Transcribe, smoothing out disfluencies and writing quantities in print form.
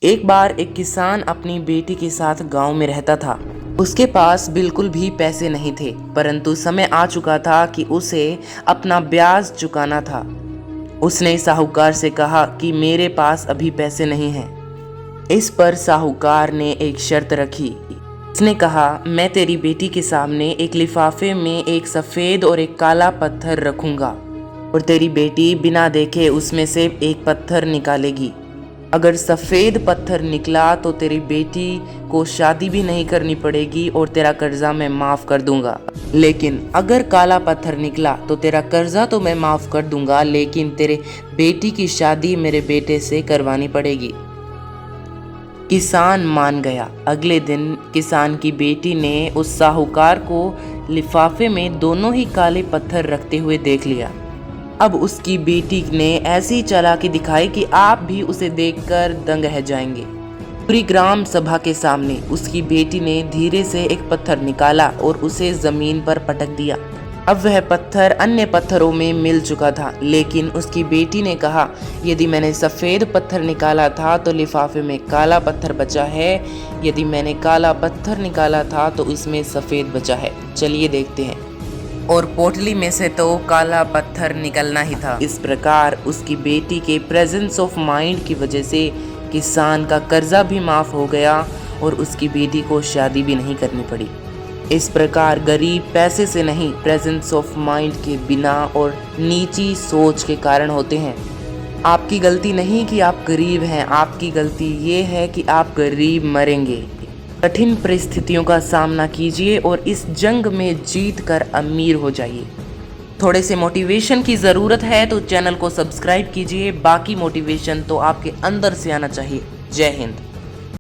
एक बार एक किसान अपनी बेटी के साथ गांव में रहता था। उसके पास बिल्कुल भी पैसे नहीं थे, परंतु समय आ चुका था कि उसे अपना ब्याज चुकाना था। उसने साहूकार से कहा कि मेरे पास अभी पैसे नहीं हैं। इस पर साहूकार ने एक शर्त रखी। उसने कहा, मैं तेरी बेटी के सामने एक लिफाफे में एक सफ़ेद और एक काला पत्थर रखूंगा और तेरी बेटी बिना देखे उसमें से एक पत्थर निकालेगी। अगर सफ़ेद पत्थर निकला तो तेरी बेटी को शादी भी नहीं करनी पड़ेगी और तेरा कर्जा मैं माफ़ कर दूंगा। लेकिन अगर काला पत्थर निकला तो तेरा कर्जा तो मैं माफ़ कर दूंगा, लेकिन तेरे बेटी की शादी मेरे बेटे से करवानी पड़ेगी। किसान मान गया। अगले दिन किसान की बेटी ने उस साहूकार को लिफाफे में दोनों ही काले पत्थर रखते हुए देख लिया। अब उसकी बेटी ने ऐसी चालाकी दिखाई कि आप भी उसे देखकर दंग रह जाएंगे। पूरी ग्राम सभा के सामने उसकी बेटी ने धीरे से एक पत्थर निकाला और उसे जमीन पर पटक दिया। अब वह पत्थर अन्य पत्थरों में मिल चुका था, लेकिन उसकी बेटी ने कहा, यदि मैंने सफ़ेद पत्थर निकाला था तो लिफाफे में काला पत्थर बचा है, यदि मैंने काला पत्थर निकाला था तो इसमें सफ़ेद बचा है। चलिए देखते हैं। और पोटली में से तो काला पत्थर निकलना ही था। इस प्रकार उसकी बेटी के प्रेजेंस ऑफ माइंड की वजह से किसान का कर्जा भी माफ़ हो गया और उसकी बेटी को शादी भी नहीं करनी पड़ी। इस प्रकार गरीब पैसे से नहीं, प्रेजेंस ऑफ माइंड के बिना और नीची सोच के कारण होते हैं। आपकी गलती नहीं कि आप गरीब हैं, आपकी गलती ये है कि आप गरीब मरेंगे। कठिन परिस्थितियों का सामना कीजिए और इस जंग में जीत कर अमीर हो जाइए। थोड़े से मोटिवेशन की ज़रूरत है तो चैनल को सब्सक्राइब कीजिए, बाकी मोटिवेशन तो आपके अंदर से आना चाहिए। जय हिंद।